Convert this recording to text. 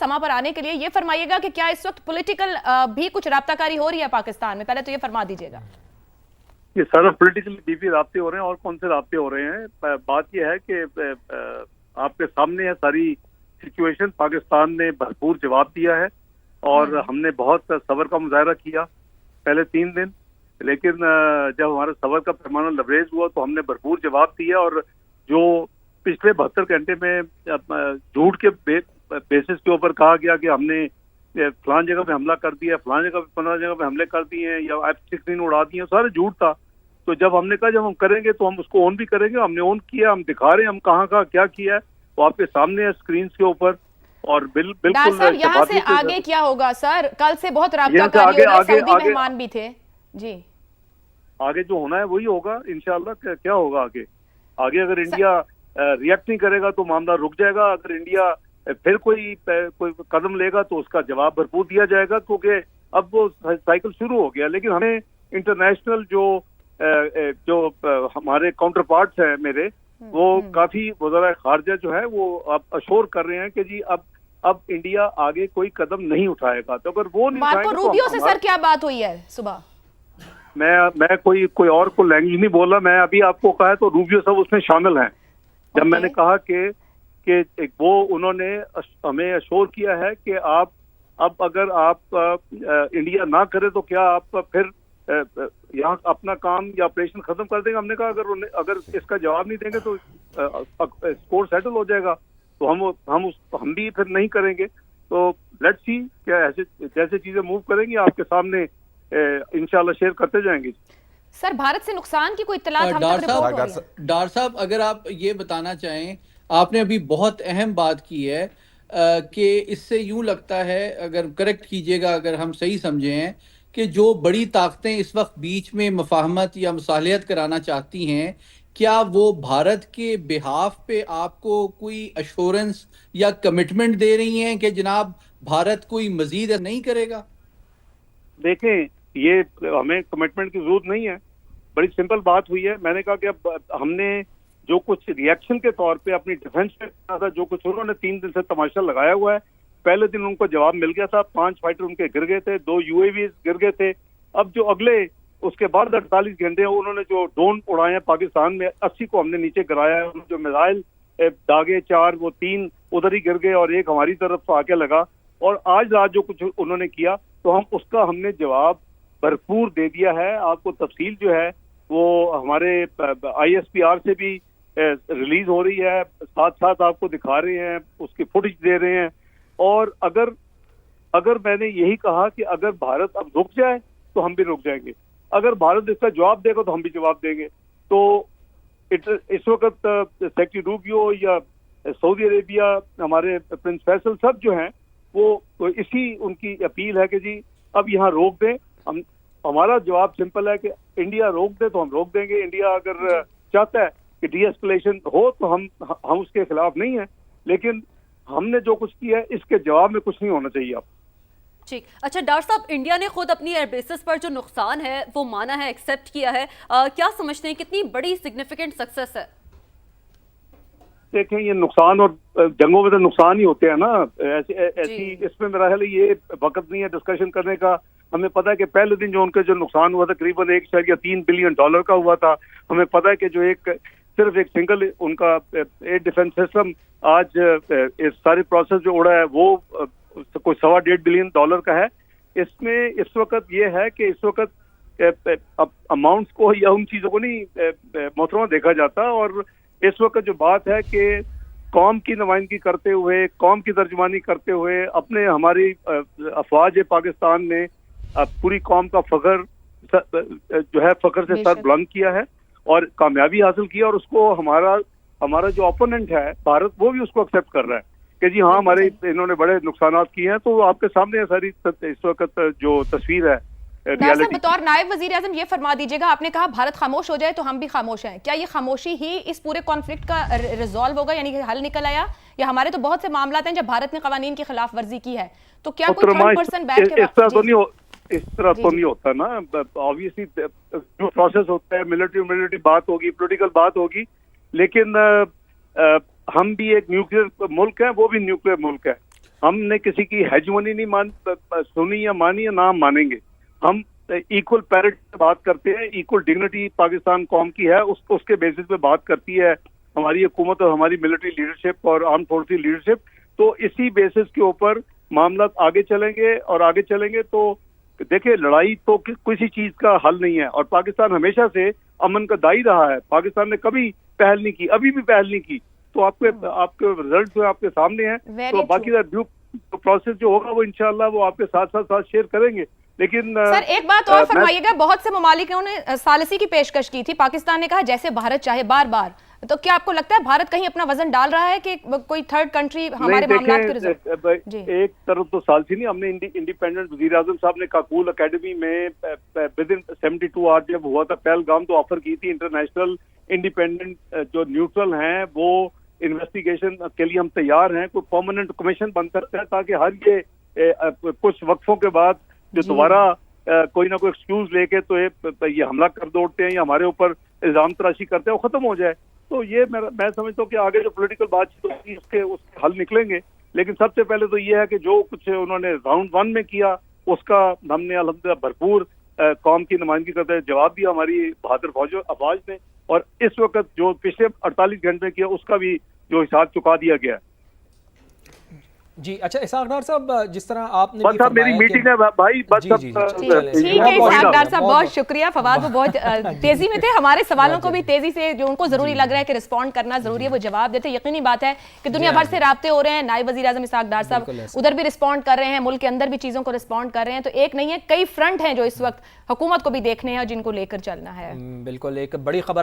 समा पर आने के लिए। ये फरमाइएगा कि क्या इस वक्त पॉलिटिकल भी कुछ राब्ताकारी हो रही है पाकिस्तान में, पहले तो ये फरमा दीजिएगा। ये सारा पॉलिटिकल बीपी राब्ते हो रहे हैं, और कौन से राब्ते हो रहे हैं। बात यह है कि आपके सामने है सारी सिचुएशन। पाकिस्तान ने भरपूर जवाब दिया है और हमने बहुत सब्र का मुजाहरा किया पहले 3 दिन, लेकिन जब हमारा सब्र का पैमाना लबरेज हुआ तो हमने भरपूर जवाब दिया। और जो पिछले 72 घंटे में झूठ के बेसिस के ऊपर कहा गया कि हमने फलान जगह पे हमला कर दिया, फलान जगह पे 15 जगह पे हमले कर दिए हैं या F-16 उड़ा दिए, सारे झूठ था। तो जब हमने कहा जब हम करेंगे तो हम उसको ऑन भी करेंगे, हमने ऑन किया, हम दिखा रहे हैं हम कहाँ कहाँ क्या किया है, वो आपके सामने है स्क्रीन के ऊपर। और बिल्कुल यहाँ से आगे क्या होगा सर? कल से बहुत राब्ताकारी हो रहा है, सऊदी मेहमान भी थे जी। आगे जो होना है वही होगा इंशाल्लाह। क्या होगा आगे? आगे अगर इंडिया रिएक्ट नहीं करेगा तो मामला रुक जाएगा। अगर इंडिया फिर कोई कदम लेगा तो उसका जवाब भरपूर दिया जाएगा, क्योंकि अब वो साइकिल शुरू हो गया। लेकिन हमें इंटरनेशनल जो हमारे काउंटर पार्ट्स हैं मेरे, वो काफी वज़ीर खारजा जो है वो अब अश्योर कर रहे हैं कि जी अब इंडिया आगे कोई कदम नहीं उठाएगा। तो अगर वो नहीं उठाएगा तो रूबियो से सर क्या बात हुई है सुबह? मैं कोई और को लैंग्वेज नहीं बोला, मैं अभी आपको कहा है तो रूबियो सब उसमें शामिल हैं। जब मैंने कहा कि वो उन्होंने हमें अश्योर किया है कि आप अब अगर आप इंडिया ना करे तो क्या आप फिर यहाँ अपना काम या ऑपरेशन खत्म कर देंगे। हमने कहा अगर इसका जवाब नहीं देंगे तो स्कोर सेटल हो जाएगा, तो हम भी फिर नहीं करेंगे। तो लेट्स सी क्या ऐसे जैसे चीजें मूव करेंगी आपके सामने इंशाल्लाह शेयर करते जाएंगे। सर भारत से नुकसान की कोई इत्तलात हम तक रिपोर्ट हो रही है? डार साहब अगर आप ये बताना चाहें, आपने अभी बहुत अहम बात की है कि इससे यूं लगता है, अगर करेक्ट कीजिएगा अगर हम सही समझे हैं, कि जो बड़ी ताकतें इस वक्त बीच में मफाहमत या मुसालिहत कराना चाहती हैं, क्या वो भारत के बिहाफ पे आपको कोई अश्योरेंस या कमिटमेंट दे रही हैं कि जनाब भारत कोई मजीद नहीं करेगा? देखें, ये हमें कमिटमेंट की जरूरत नहीं है। बड़ी सिंपल बात हुई है। मैंने कहा कि अब हमने जो कुछ रिएक्शन के तौर पे अपनी डिफेंस पे किया था, जो कुछ उन्होंने 3 दिन से तमाशा लगाया हुआ है, पहले दिन उनको जवाब मिल गया था, 5 फाइटर उनके गिर गए थे, 2 UAV गिर गए थे। अब जो अगले उसके बाद 48 घंटे उन्होंने जो ड्रोन उड़ाए हैं पाकिस्तान में, 80 को हमने नीचे गिराया है। जो मिसाइल दागे 4 वो 3 उधर ही गिर गए और एक हमारी तरफ आके लगा। और आज रात जो कुछ उन्होंने किया तो हमने जवाब भरपूर दे दिया है। आपको तफसील जो है वो हमारे ISPR से भी रिलीज हो रही है, साथ साथ आपको दिखा रहे हैं, उसकी फुटेज दे रहे हैं। और अगर मैंने यही कहा कि अगर भारत अब रुक जाए तो हम भी रुक जाएंगे, अगर भारत इसका जवाब देगा तो हम भी जवाब देंगे। तो इस वक्त सेक्रेटरी रूबियो या सऊदी अरेबिया, हमारे प्रिंस फैसल सब जो हैं वो तो इसी उनकी अपील है कि जी अब यहाँ रोक दें। हमारा जवाब सिंपल है कि इंडिया रोक दे तो हम रोक देंगे। इंडिया अगर चाहता है कि डीएस्केलेशन हो तो हम उसके खिलाफ नहीं है, लेकिन हमने जो कुछ किया है इसके जवाब में कुछ नहीं होना चाहिए। अब ठीक, अच्छा डॉक्टर साहब, इंडिया ने खुद अपनी एयर बेसिस पर जो नुकसान है वो माना है, एक्सेप्ट किया है, क्या समझते हैं कितनी बड़ी सिग्निफिकेंट सक्सेस है? देखें, ये नुकसान और जंगों में तो नुकसान ही होते हैं ना, ऐसी इसमें मेरा ख्याल ये वक्त नहीं है डिस्कशन करने का। हमें पता है कि पहले दिन जो उनके जो नुकसान हुआ था करीबन $1.3 बिलियन का हुआ था। हमें पता है कि जो सिर्फ एक सिंगल उनका एयर डिफेंस सिस्टम आज इस सारी प्रोसेस जो उड़ा है वो कोई $1.25 बिलियन का है। इसमें इस वक्त ये है कि इस वक्त अमाउंट्स को या उन चीज़ों को नहीं मोहतरमा देखा जाता। और इस वक्त जो बात है कि कौम की नुमाइंदगी करते हुए, कौम की तर्जुमानी करते हुए, अपने हमारी अफवाज पाकिस्तान ने पूरी कौम का फख्र जो है फख्र से सर बुलंद किया है और कामयाबी हासिल की। और उसको हमारा जो ओपोनेंट है भारत, वो भी उसको एक्सेप्ट कर रहा है कि जी हाँ हमारे इन्होंने बड़े नुकसान किए हैं। तो आपके सामने है सारी इस वक्त जो तस्वीर है। बतौर नायब वजीर आजम ये फरमा दीजिएगा, आपने कहा भारत खामोश हो जाए तो हम भी खामोश हैं, क्या ये खामोशी ही इस पूरे कॉन्फ्लिक्ट का रिजॉल्व होगा, यानी कि हल निकल आया? या हमारे तो बहुत से मामला हैं जब भारत ने कवानीन की खिलाफ वर्जी की है, तो क्या कोई थर्ड पर्सन बैठ के इस तरह तो नहीं होता ना। ऑब्वियसली जो प्रोसेस होता है, मिलिट्री बात होगी, पॉलिटिकल बात होगी, लेकिन हम भी एक न्यूक्लियर मुल्क है, वो भी न्यूक्लियर मुल्क है। ہم نے کسی کی ہیجمونی نہیں سنی یا مانی یا نہ مانیں گے. ہم ایکول پیرٹ سے بات کرتے ہیں, ایکول ڈگنیٹی پاکستان قوم کی ہے, اس کے بیسس پہ بات کرتی ہے ہماری حکومت اور ہماری ملٹری لیڈرشپ اور آرم فورسز لیڈرشپ. تو اسی بیسس کے اوپر معاملات آگے چلیں گے, اور آگے چلیں گے تو دیکھیں لڑائی تو کسی چیز کا حل نہیں ہے, اور پاکستان ہمیشہ سے امن کا دائی رہا ہے. پاکستان نے کبھی پہل نہیں کی, ابھی بھی پہل نہیں کی. تو آپ کے ریزلٹ جو آپ کے سامنے ہیں, تو باقی پروسیس جو ہوگا وہ انشاءاللہ وہ آپ کے ساتھ شیئر کریں گے. لیکن سر ایک بات اور فرمائیے گا, بہت سے ممالکوں نے ثالثی کی پیشکش کی تھی, پاکستان نے کہا جیسے بھارت چاہے بار بار. تو کیا آپ کو لگتا ہے بھارت کہیں اپنا وزن ڈال رہا ہے کہ کوئی تھرڈ کنٹری ہمارے معاملات کو ریزالو؟ ایک طرف تو ثالثی نہیں, ہم نے انڈیپینڈنٹ وزیر اعظم صاحب نے کاکول اکیڈمی میں ود ان 72 آور جب ہوا تھا پہلگام, تو آفر کی تھی انٹرنیشنل انڈیپینڈنٹ جو نیوٹرل ہیں وہ انویسٹیگیشن کے لیے ہم تیار ہیں. کوئی پرماننٹ کمیشن بن سکتا ہے تاکہ ہر یہ کچھ وقفوں کے بعد جو دوبارہ کوئی نہ کوئی ایکسکیوز لے کے تو یہ حملہ کر دوڑتے ہیں یا ہمارے اوپر الزام تراشی کرتے ہیں, وہ ختم ہو جائے. تو یہ میں سمجھتا ہوں کہ آگے جو پولیٹیکل بات چیت ہوگی اس کے حل نکلیں گے. لیکن سب سے پہلے تو یہ ہے کہ جو کچھ انہوں نے راؤنڈ 1 میں کیا اس کا ہم نے الحمدللہ بھرپور قوم کی نمائندگی کرتے ہوئے جواب دیا ہماری بہادر افواج نے, اور اس وقت جو پچھلے 48 گھنٹے میں کیا اس کا بھی جو حساب چکا دیا گیا ہے. جی اچھا اسحاق ڈار صاحب, جس طرح آپ نے بس اب میری میٹنگ ہے بھائی, بس اب ٹھیک ہے اسحاق ڈار صاحب, بہت شکریہ. فواد وہ بہت تیزی میں تھے, ہمارے سوالوں کو بھی تیزی سے جو ان کو ضروری لگ رہا ہے کہ رسپونڈ کرنا ضروری ہے وہ جواب دیتے. یقینی بات ہے کہ دنیا بھر سے رابطے ہو رہے ہیں, نائب وزیر اعظم اسحاق ڈار صاحب ادھر بھی رسپونڈ کر رہے ہیں, ملک کے اندر بھی چیزوں کو رسپونڈ کر رہے ہیں. تو ایک نہیں ہے, کئی فرنٹ ہیں جو اس وقت حکومت کو بھی دیکھنے ہیں اور جن کو لے کر چلنا ہے. بالکل ایک بڑی خبر